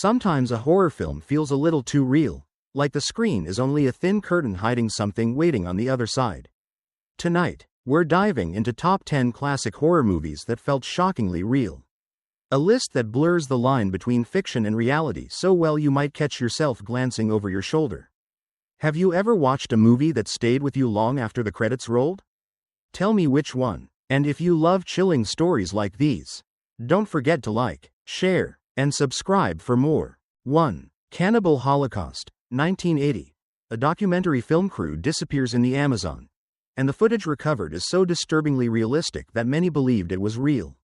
Sometimes a horror film feels a little too real, like the screen is only a thin curtain hiding something waiting on the other side. Tonight, we're diving into top 10 classic horror movies that felt shockingly real. A list that blurs the line between fiction and reality so well you might catch yourself glancing over your shoulder. Have you ever watched a movie that stayed with you long after the credits rolled? Tell me which one. And if you love chilling stories like these, don't forget to like, share, and subscribe for more. 1. Cannibal Holocaust, 1980. A documentary film crew disappears in the Amazon, and the footage recovered is so disturbingly realistic that many believed it was real.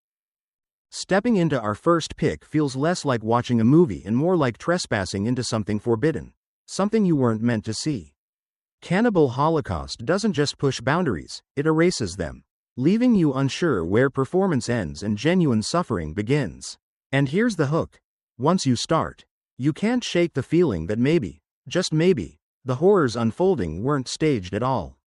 Stepping into our first pick feels less like watching a movie and more like trespassing into something forbidden, something you weren't meant to see. Cannibal Holocaust doesn't just push boundaries, it erases them, leaving you unsure where performance ends and genuine suffering begins. And here's the hook. Once you start, you can't shake the feeling that maybe, just maybe, the horrors unfolding weren't staged at all.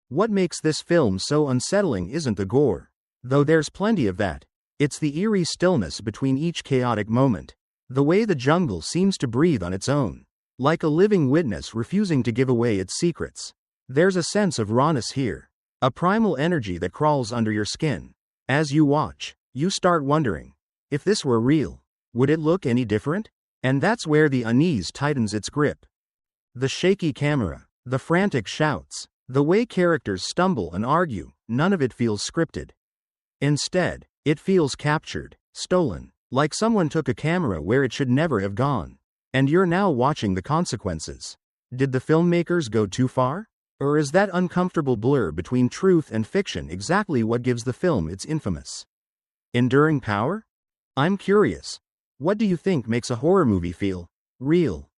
What makes this film so unsettling isn't the gore, though there's plenty of that. It's the eerie stillness between each chaotic moment, the way the jungle seems to breathe on its own, like a living witness refusing to give away its secrets. There's a sense of rawness here, a primal energy that crawls under your skin. As you watch, you start wondering, if this were real, would it look any different? And that's where the unease tightens its grip. The shaky camera, the frantic shouts, the way characters stumble and argue, none of it feels scripted. Instead, it feels captured, stolen, like someone took a camera where it should never have gone. And you're now watching the consequences. Did the filmmakers go too far? Or is that uncomfortable blur between truth and fiction exactly what gives the film its infamous, enduring power? I'm curious. What do you think makes a horror movie feel real?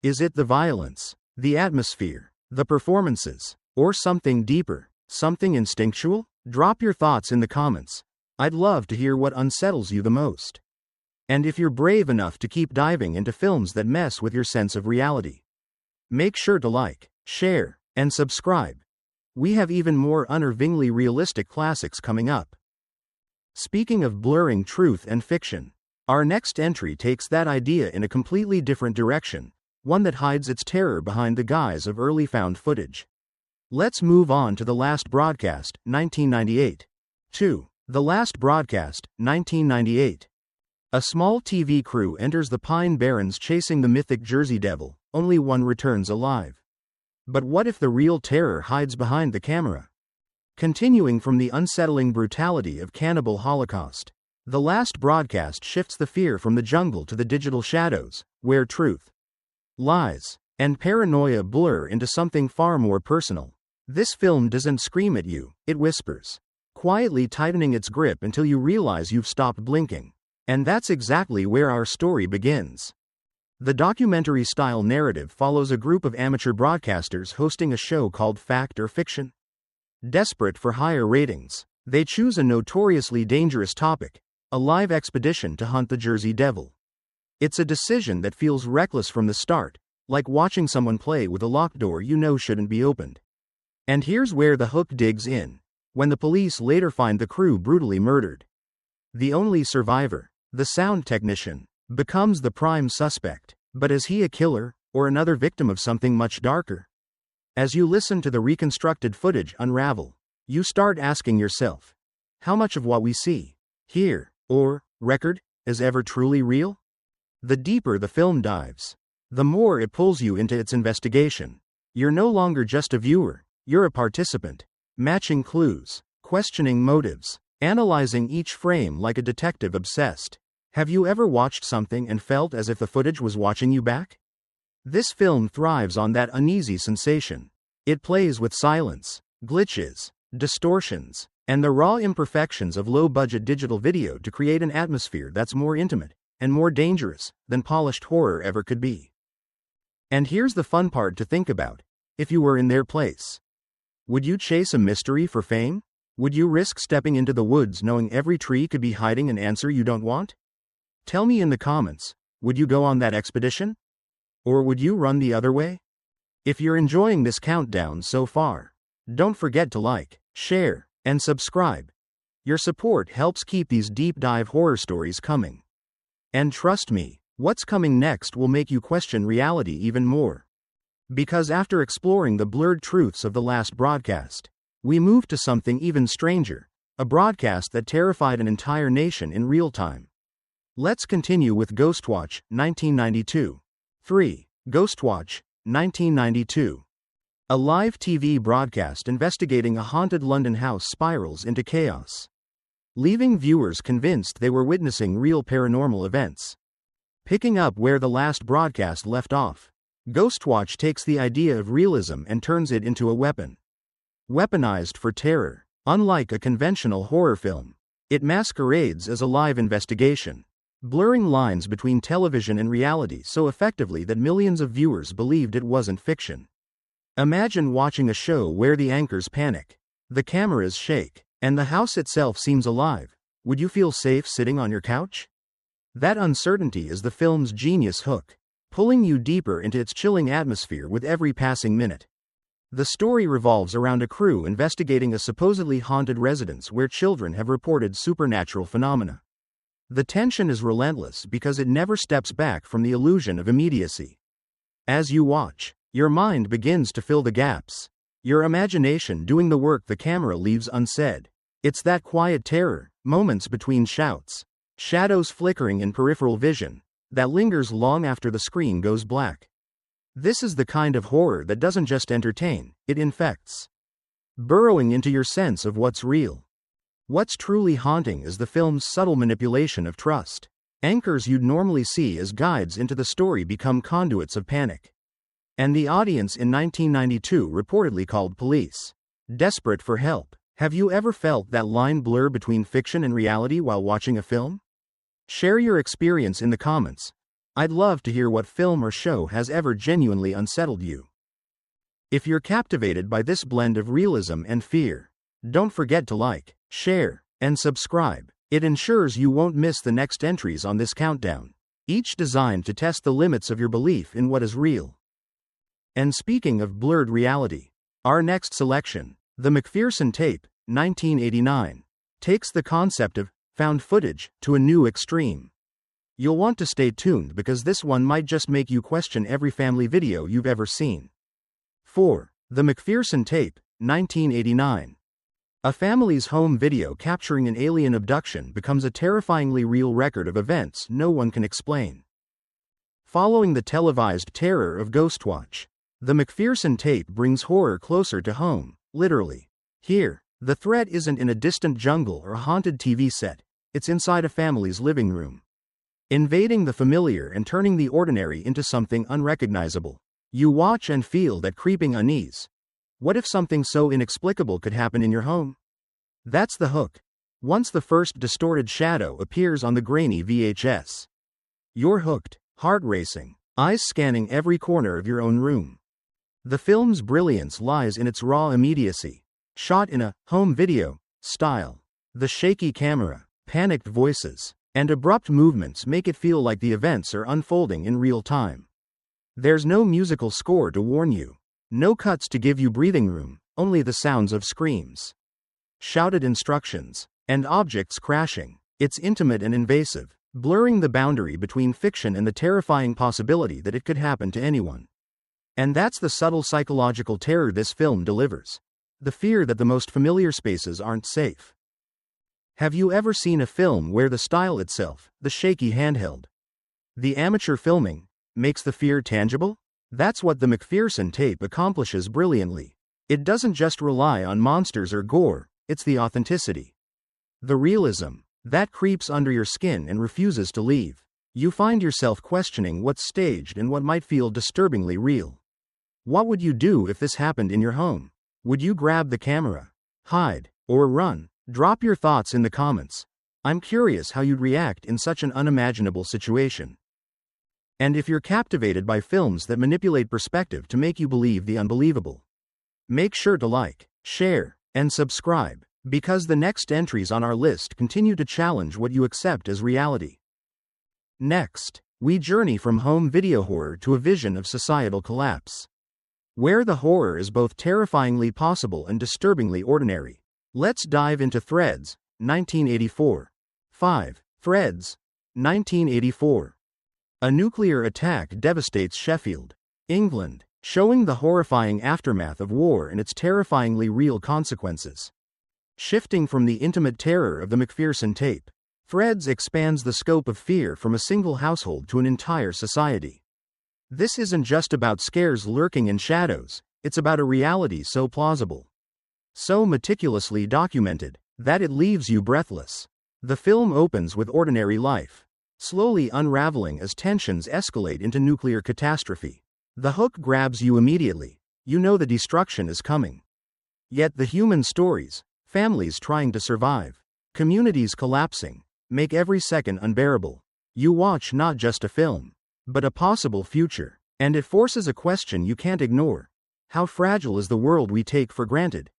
Is it the violence, the atmosphere, the performances, or something deeper, something instinctual? Drop your thoughts in the comments. I'd love to hear what unsettles you the most. And if you're brave enough to keep diving into films that mess with your sense of reality, make sure to like, share, and subscribe. We have even more unnervingly realistic classics coming up. Speaking of blurring truth and fiction, our next entry takes that idea in a completely different direction, one that hides its terror behind the guise of early found footage. Let's move on to The Last Broadcast, 1998. 2. The Last Broadcast, 1998. A small TV crew enters the Pine Barrens chasing the mythic Jersey Devil, only one returns alive. But what if the real terror hides behind the camera? Continuing from the unsettling brutality of Cannibal Holocaust, The Last Broadcast shifts the fear from the jungle to the digital shadows, where truth, lies, and paranoia blur into something far more personal. This film doesn't scream at you, it whispers, quietly tightening its grip until you realize you've stopped blinking. And that's exactly where our story begins. The documentary-style narrative follows a group of amateur broadcasters hosting a show called Fact or Fiction. Desperate for higher ratings, they choose a notoriously dangerous topic, a live expedition to hunt the Jersey Devil. It's a decision that feels reckless from the start, like watching someone play with a locked door you know shouldn't be opened. And here's where the hook digs in, when the police later find the crew brutally murdered. The only survivor, the sound technician, becomes the prime suspect. But is he a killer, or another victim of something much darker? As you listen to the reconstructed footage unravel, you start asking yourself, how much of what we see, hear, or record, is ever truly real? The deeper the film dives, the more it pulls you into its investigation. You're no longer just a viewer, you're a participant, matching clues, questioning motives, analyzing each frame like a detective obsessed. Have you ever watched something and felt as if the footage was watching you back? This film thrives on that uneasy sensation. It plays with silence, glitches, distortions, and the raw imperfections of low-budget digital video to create an atmosphere that's more intimate and more dangerous than polished horror ever could be. And here's the fun part to think about. If you were in their place, would you chase a mystery for fame? Would you risk stepping into the woods knowing every tree could be hiding an answer you don't want? Tell me in the comments, would you go on that expedition? Or would you run the other way? If you're enjoying this countdown so far, don't forget to like, share, and subscribe. Your support helps keep these deep dive horror stories coming. And trust me, What's coming next will make you question reality even more. Because after exploring the blurred truths of the last broadcast, we move to something even stranger, a broadcast that terrified an entire nation in real time. Let's continue with Ghostwatch, 1992. 3. Ghostwatch, 1992. A live TV broadcast investigating a haunted London house spirals into chaos, leaving viewers convinced they were witnessing real paranormal events. Picking up where the last broadcast left off, Ghostwatch takes the idea of realism and turns it into a weapon. Weaponized for terror, unlike a conventional horror film, it masquerades as a live investigation, blurring lines between television and reality so effectively that millions of viewers believed it wasn't fiction. Imagine watching a show where the anchors panic, the cameras shake, and the house itself seems alive. Would you feel safe sitting on your couch? That uncertainty is the film's genius hook, pulling you deeper into its chilling atmosphere with every passing minute. The story revolves around a crew investigating a supposedly haunted residence where children have reported supernatural phenomena. The tension is relentless because it never steps back from the illusion of immediacy. As you watch, your mind begins to fill the gaps, your imagination doing the work the camera leaves unsaid. It's that quiet terror, moments between shouts, shadows flickering in peripheral vision, that lingers long after the screen goes black. This is the kind of horror that doesn't just entertain, it infects, burrowing into your sense of what's real. What's truly haunting is the film's subtle manipulation of trust. Anchors you'd normally see as guides into the story become conduits of panic. And the audience in 1992 reportedly called police, desperate for help. Have you ever felt that line blur between fiction and reality while watching a film? Share your experience in the comments. I'd love to hear what film or show has ever genuinely unsettled you. If you're captivated by this blend of realism and fear, don't forget to like, share, and subscribe. It ensures you won't miss the next entries on this countdown, each designed to test the limits of your belief in what is real. And speaking of blurred reality, our next selection, the McPherson Tape, 1989, takes the concept of found footage to a new extreme. You'll want to stay tuned because this one might just make you question every family video you've ever seen. 4. The McPherson Tape, 1989. A family's home video capturing an alien abduction becomes a terrifyingly real record of events no one can explain. Following the televised terror of Ghostwatch, the McPherson Tape brings horror closer to home, literally. Here, the threat isn't in a distant jungle or a haunted TV set, it's inside a family's living room. Invading the familiar and turning the ordinary into something unrecognizable. You watch and feel that creeping unease. What if something so inexplicable could happen in your home? That's the hook. Once the first distorted shadow appears on the grainy VHS, you're hooked, heart racing, eyes scanning every corner of your own room. The film's brilliance lies in its raw immediacy, shot in a home video style. The shaky camera, panicked voices, and abrupt movements make it feel like the events are unfolding in real time. There's no musical score to warn you, no cuts to give you breathing room, only the sounds of screams, shouted instructions, and objects crashing. It's intimate and invasive, blurring the boundary between fiction and the terrifying possibility that it could happen to anyone. And that's the subtle psychological terror this film delivers. The fear that the most familiar spaces aren't safe. Have you ever seen a film where the style itself, the shaky handheld, the amateur filming, makes the fear tangible? That's what the McPherson Tape accomplishes brilliantly. It doesn't just rely on monsters or gore, it's the authenticity, the realism, that creeps under your skin and refuses to leave. You find yourself questioning what's staged and what might feel disturbingly real. What would you do if this happened in your home? Would you grab the camera, hide, or run? Drop your thoughts in the comments. I'm curious how you'd react in such an unimaginable situation. And if you're captivated by films that manipulate perspective to make you believe the unbelievable, make sure to like, share, and subscribe, because the next entries on our list continue to challenge what you accept as reality. Next, we journey from home video horror to a vision of societal collapse, where the horror is both terrifyingly possible and disturbingly ordinary. Let's dive into Threads, 1984. 5. Threads, 1984. A nuclear attack devastates Sheffield, England, showing the horrifying aftermath of war and its terrifyingly real consequences. Shifting from the intimate terror of the McPherson Tape, Threads expands the scope of fear from a single household to an entire society. This isn't just about scares lurking in shadows, it's about a reality so plausible, so meticulously documented, that it leaves you breathless. The film opens with ordinary life, slowly unraveling as tensions escalate into nuclear catastrophe. The hook grabs you immediately. You know the destruction is coming. Yet the human stories, families trying to survive, communities collapsing, make every second unbearable. You watch not just a film, but a possible future, and it forces a question you can't ignore. How fragile is the world we take for granted?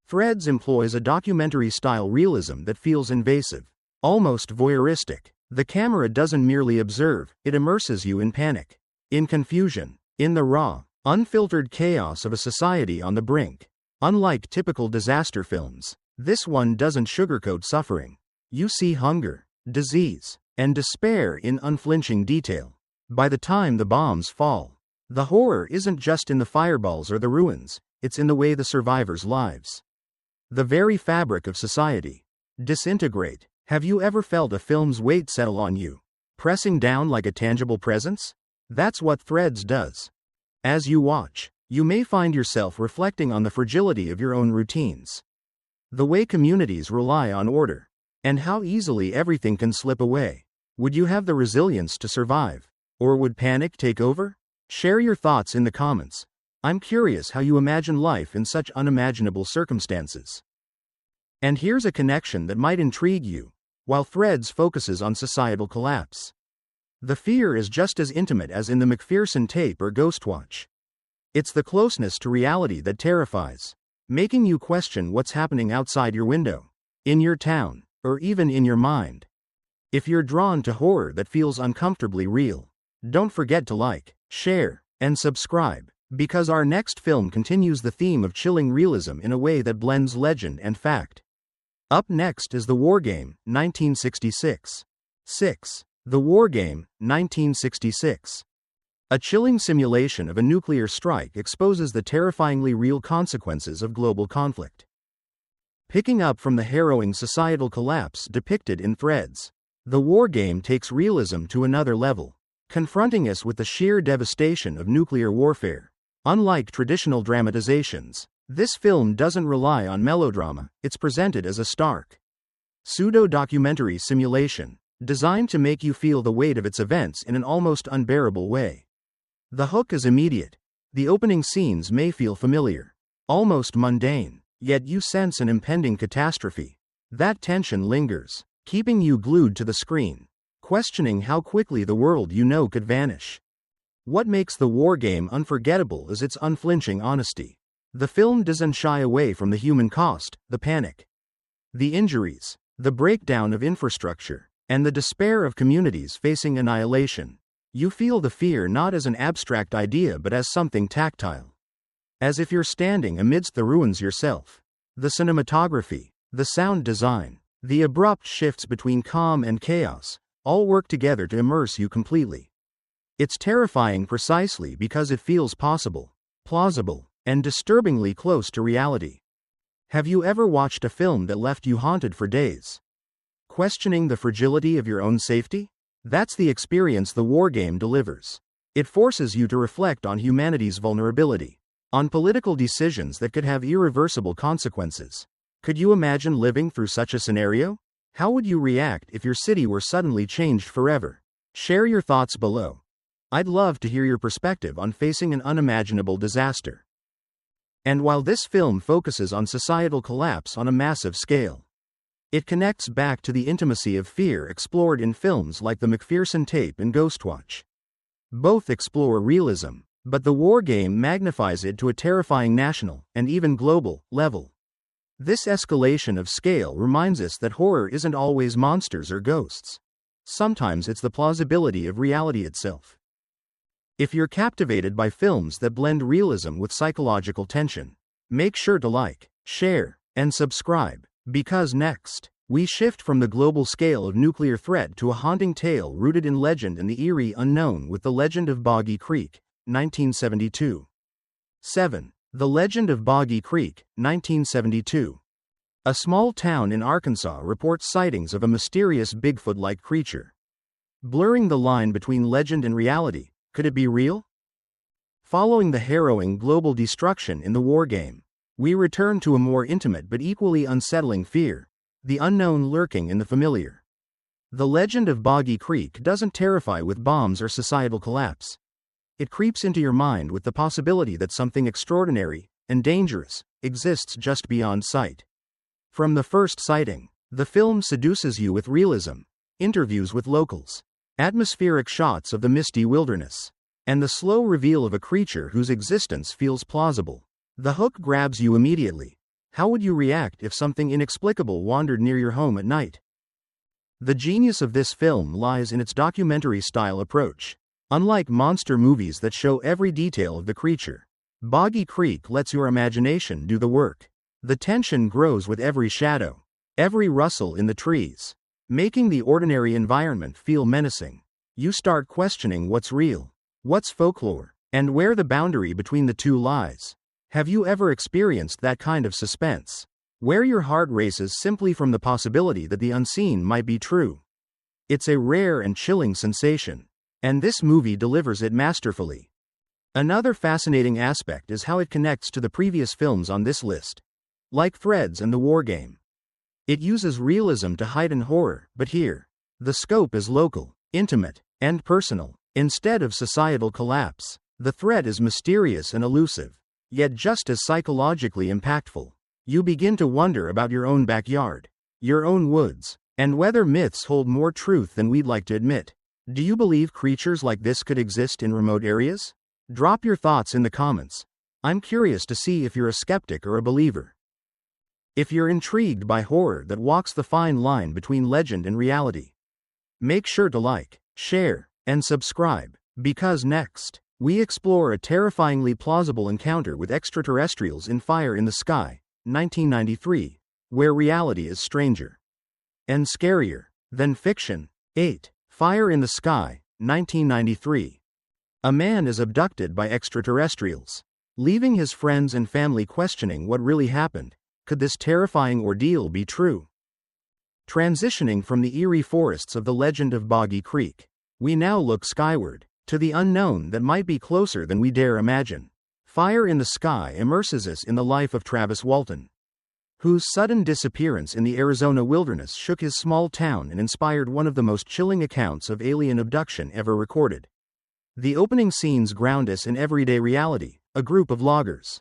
Threads employs a documentary-style realism that feels invasive, almost voyeuristic. The camera doesn't merely observe, it immerses you in panic, in confusion, in the raw, unfiltered chaos of a society on the brink. Unlike typical disaster films, this one doesn't sugarcoat suffering. You see hunger, disease, and despair in unflinching detail. By the time the bombs fall, the horror isn't just in the fireballs or the ruins, it's in the way the survivors' lives, the very fabric of society, disintegrate. Have you ever felt a film's weight settle on you, pressing down like a tangible presence? That's what Threads does. As you watch, you may find yourself reflecting on the fragility of your own routines, the way communities rely on order, and how easily everything can slip away. Would you have the resilience to survive? Or would panic take over? Share your thoughts in the comments. I'm curious how you imagine life in such unimaginable circumstances. And here's a connection that might intrigue you. While Threads focuses on societal collapse, the fear is just as intimate as in the McPherson Tape or Ghostwatch. It's the closeness to reality that terrifies, making you question what's happening outside your window, in your town, or even in your mind. If you're drawn to horror that feels uncomfortably real, don't forget to like, share, and subscribe, because our next film continues the theme of chilling realism in a way that blends legend and fact. Up next is The War Game, 1966. 6. The War Game, 1966. A chilling simulation of a nuclear strike exposes the terrifyingly real consequences of global conflict. Picking up from the harrowing societal collapse depicted in Threads, The War Game takes realism to another level, confronting us with the sheer devastation of nuclear warfare. Unlike traditional dramatizations, this film doesn't rely on melodrama. It's presented as a stark, pseudo-documentary simulation, designed to make you feel the weight of its events in an almost unbearable way. The hook is immediate. The opening scenes may feel familiar, almost mundane, yet you sense an impending catastrophe. That tension lingers, keeping you glued to the screen, questioning how quickly the world you know could vanish. What makes The War Game unforgettable is its unflinching honesty. The film doesn't shy away from the human cost, the panic, the injuries, the breakdown of infrastructure, and the despair of communities facing annihilation. You feel the fear not as an abstract idea but as something tactile, as if you're standing amidst the ruins yourself. The cinematography, the sound design, the abrupt shifts between calm and chaos, all work together to immerse you completely. It's terrifying precisely because it feels possible, plausible, and disturbingly close to reality. Have you ever watched a film that left you haunted for days, questioning the fragility of your own safety? That's the experience The War Game delivers. It forces you to reflect on humanity's vulnerability, on political decisions that could have irreversible consequences. Could you imagine living through such a scenario? How would you react if your city were suddenly changed forever? Share your thoughts below. I'd love to hear your perspective on facing an unimaginable disaster. And while this film focuses on societal collapse on a massive scale, it connects back to the intimacy of fear explored in films like the McPherson Tape and Ghostwatch. Both explore realism, but The War Game magnifies it to a terrifying national, and even global, level. This escalation of scale reminds us that horror isn't always monsters or ghosts. Sometimes it's the plausibility of reality itself. If you're captivated by films that blend realism with psychological tension, make sure to like, share, and subscribe, because next, We shift from the global scale of nuclear threat to a haunting tale rooted in legend and the eerie unknown with The Legend of Boggy Creek, 1972. 7. The Legend of Boggy Creek, 1972. A small town in Arkansas reports sightings of a mysterious Bigfoot-like creature. Blurring the line between legend and reality, could it be real? Following the harrowing global destruction in the war game, we return to a more intimate but equally unsettling fear, the unknown lurking in the familiar. The Legend of Boggy Creek doesn't terrify with bombs or societal collapse. It creeps into your mind with the possibility that something extraordinary and dangerous exists just beyond sight. From the first sighting, the film seduces you with realism, interviews with locals, atmospheric shots of the misty wilderness, and the slow reveal of a creature whose existence feels plausible. The hook grabs you immediately. How would you react if something inexplicable wandered near your home at night? The genius of this film lies in its documentary-style approach. Unlike monster movies that show every detail of the creature, Boggy Creek lets your imagination do the work. The tension grows with every shadow, every rustle in the trees, making the ordinary environment feel menacing. You start questioning what's real, what's folklore, and where the boundary between the two lies. Have you ever experienced that kind of suspense, where your heart races simply from the possibility that the unseen might be true? It's a rare and chilling sensation, and this movie delivers it masterfully. Another fascinating aspect is how it connects to the previous films on this list. Like Threads and The War Game, it uses realism to heighten horror, but here, the scope is local, intimate, and personal. Instead of societal collapse, the threat is mysterious and elusive, yet just as psychologically impactful. You begin to wonder about your own backyard, your own woods, and whether myths hold more truth than we'd like to admit. Do you believe creatures like this could exist in remote areas? Drop your thoughts in the comments. I'm curious to see if you're a skeptic or a believer. If you're intrigued by horror that walks the fine line between legend and reality, make sure to like, share, and subscribe, because next, we explore a terrifyingly plausible encounter with extraterrestrials in Fire in the Sky, 1993, where reality is stranger and scarier than fiction. 8. Fire in the Sky, 1993. A man is abducted by extraterrestrials, leaving his friends and family questioning what really happened. Could this terrifying ordeal be true? Transitioning from the eerie forests of The Legend of Boggy Creek, we now look skyward, to the unknown that might be closer than we dare imagine. Fire in the Sky immerses us in the life of Travis Walton, whose sudden disappearance in the Arizona wilderness shook his small town and inspired one of the most chilling accounts of alien abduction ever recorded. The opening scenes ground us in everyday reality, a group of loggers,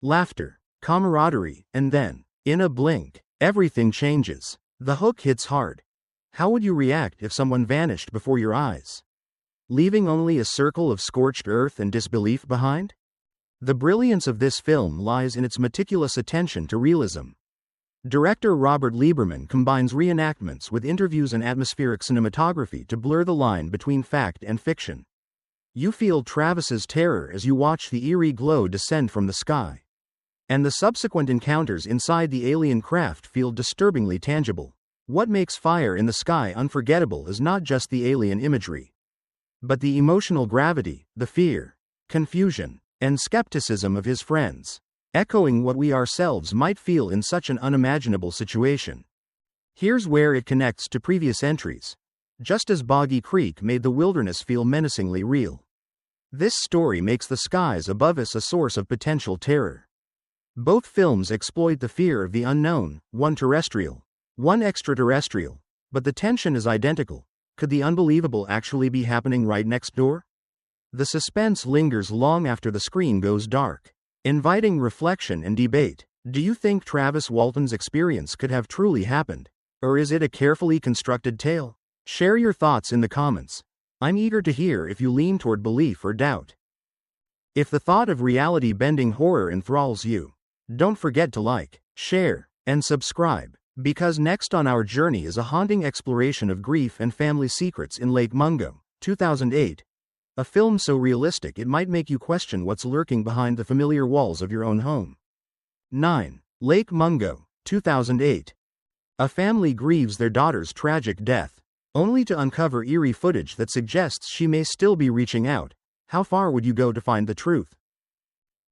laughter, camaraderie, and then, in a blink, everything changes. The hook hits hard. How would you react if someone vanished before your eyes, leaving only a circle of scorched earth and disbelief behind? The brilliance of this film lies in its meticulous attention to realism. Director Robert Lieberman combines reenactments with interviews and atmospheric cinematography to blur the line between fact and fiction. You feel Travis's terror as you watch the eerie glow descend from the sky, and the subsequent encounters inside the alien craft feel disturbingly tangible. What makes Fire in the Sky unforgettable is not just the alien imagery, but the emotional gravity, the fear, confusion, and skepticism of his friends, echoing what we ourselves might feel in such an unimaginable situation. Here's where it connects to previous entries. Just as Boggy Creek made the wilderness feel menacingly real, this story makes the skies above us a source of potential terror. Both films exploit the fear of the unknown, one terrestrial, one extraterrestrial, but the tension is identical. Could the unbelievable actually be happening right next door? The suspense lingers long after the screen goes dark, inviting reflection and debate. Do you think Travis Walton's experience could have truly happened, or is it a carefully constructed tale? Share your thoughts in the comments. I'm eager to hear if you lean toward belief or doubt. If the thought of reality-bending horror enthralls you, don't forget to like, share, and subscribe, because next on our journey is a haunting exploration of grief and family secrets in Lake Mungo, 2008. A film so realistic it might make you question what's lurking behind the familiar walls of your own home. 9. Lake Mungo, 2008. A family grieves their daughter's tragic death, only to uncover eerie footage that suggests she may still be reaching out. How far would you go to find the truth?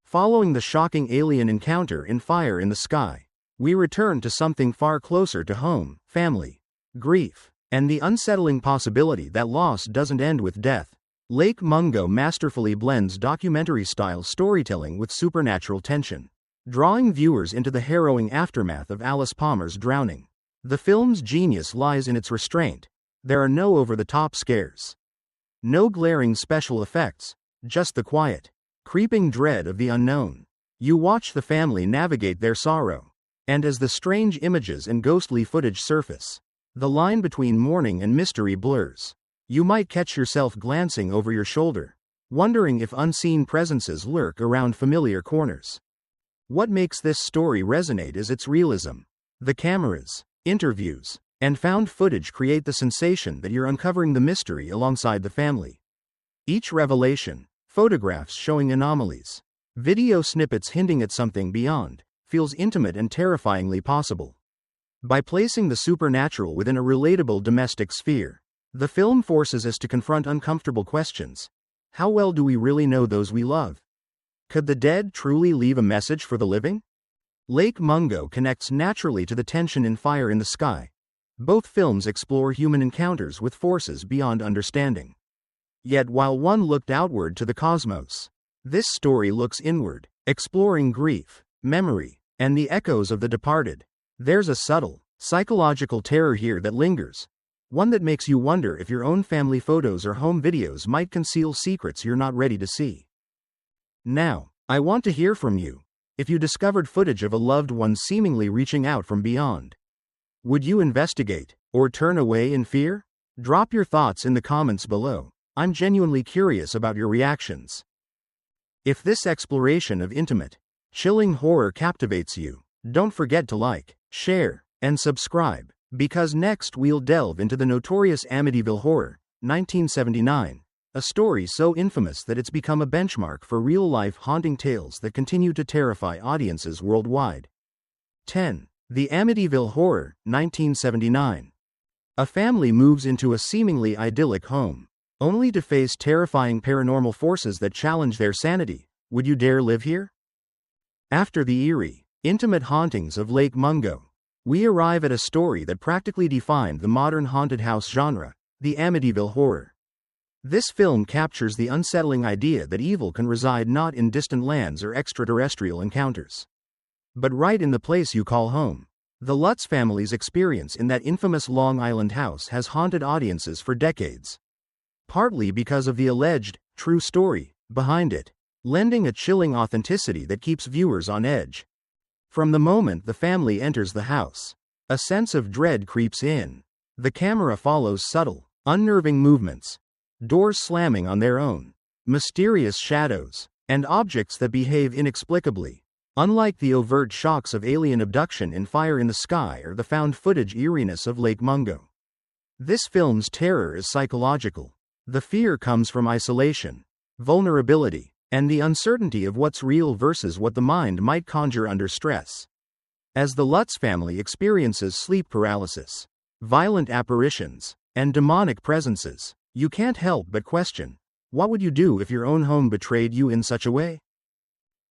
Following the shocking alien encounter in Fire in the Sky, we return to something far closer to home: family, grief, and the unsettling possibility that loss doesn't end with death. Lake Mungo masterfully blends documentary-style storytelling with supernatural tension, drawing viewers into the harrowing aftermath of Alice Palmer's drowning. The film's genius lies in its restraint. There are no over-the-top scares, no glaring special effects, just the quiet, creeping dread of the unknown. You watch the family navigate their sorrow, and as the strange images and ghostly footage surface, the line between mourning and mystery blurs. You might catch yourself glancing over your shoulder, wondering if unseen presences lurk around familiar corners. What makes this story resonate is its realism. The cameras, interviews, and found footage create the sensation that you're uncovering the mystery alongside the family. Each revelation, photographs showing anomalies, video snippets hinting at something beyond, feels intimate and terrifyingly possible. By placing the supernatural within a relatable domestic sphere, the film forces us to confront uncomfortable questions. How well do we really know those we love? Could the dead truly leave a message for the living? Lake Mungo connects naturally to the tension in Fire in the Sky. Both films explore human encounters with forces beyond understanding. Yet while one looked outward to the cosmos, this story looks inward, exploring grief, memory, and the echoes of the departed. There's a subtle, psychological terror here that lingers, one that makes you wonder if your own family photos or home videos might conceal secrets you're not ready to see. Now, I want to hear from you. If you discovered footage of a loved one seemingly reaching out from beyond, would you investigate, or turn away in fear? Drop your thoughts in the comments below. I'm genuinely curious about your reactions. If this exploration of intimate, chilling horror captivates you, don't forget to like, share, and subscribe, because next we'll delve into the notorious Amityville Horror, 1979, a story so infamous that it's become a benchmark for real-life haunting tales that continue to terrify audiences worldwide. 10. The Amityville Horror, 1979. A family moves into a seemingly idyllic home, only to face terrifying paranormal forces that challenge their sanity. Would you dare live here? After the eerie, intimate hauntings of Lake Mungo, we arrive at a story that practically defined the modern haunted house genre, the Amityville Horror. This film captures the unsettling idea that evil can reside not in distant lands or extraterrestrial encounters, but right in the place you call home. The Lutz family's experience in that infamous Long Island house has haunted audiences for decades, partly because of the alleged, true story behind it, lending a chilling authenticity that keeps viewers on edge. From the moment the family enters the house, a sense of dread creeps in. The camera follows subtle, unnerving movements, doors slamming on their own, mysterious shadows, and objects that behave inexplicably. Unlike the overt shocks of alien abduction in Fire in the Sky or the found footage eeriness of Lake Mungo, this film's terror is psychological. The fear comes from isolation, vulnerability, and the uncertainty of what's real versus what the mind might conjure under stress. As the Lutz family experiences sleep paralysis, violent apparitions, and demonic presences, you can't help but question, what would you do if your own home betrayed you in such a way?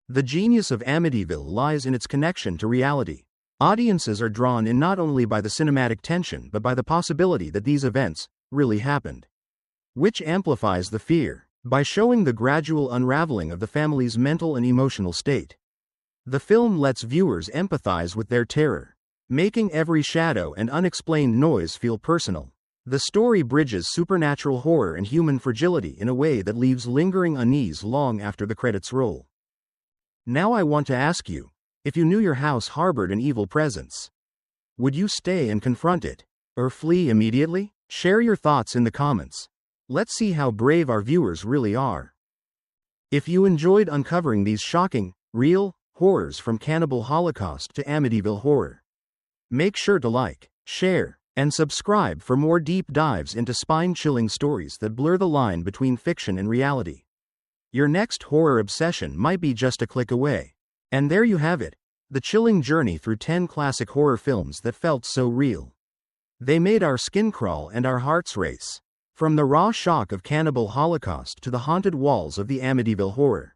The genius of Amityville lies in its connection to reality. Audiences are drawn in not only by the cinematic tension but by the possibility that these events really happened, which amplifies the fear. By showing the gradual unraveling of the family's mental and emotional state, the film lets viewers empathize with their terror, making every shadow and unexplained noise feel personal. The story bridges supernatural horror and human fragility in a way that leaves lingering unease long after the credits roll. Now I want to ask you, if you knew your house harbored an evil presence, would you stay and confront it, or flee immediately? Share your thoughts in the comments. Let's see how brave our viewers really are. If you enjoyed uncovering these shocking, real horrors from Cannibal Holocaust to Amityville Horror, make sure to like, share, and subscribe for more deep dives into spine-chilling stories that blur the line between fiction and reality. Your next horror obsession might be just a click away. And there you have it, The chilling journey through 10 classic horror films that felt so real. They made our skin crawl and our hearts race. From the raw shock of Cannibal Holocaust to the haunted walls of the Amityville Horror.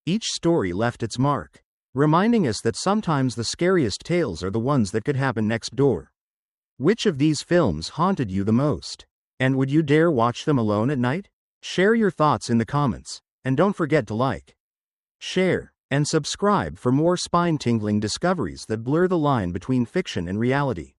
Each story left its mark, reminding us that sometimes the scariest tales are the ones that could happen next door. Which of these films haunted you the most? And would you dare watch them alone at night? Share your thoughts in the comments, and don't forget to like, share, and subscribe for more spine-tingling discoveries that blur the line between fiction and reality.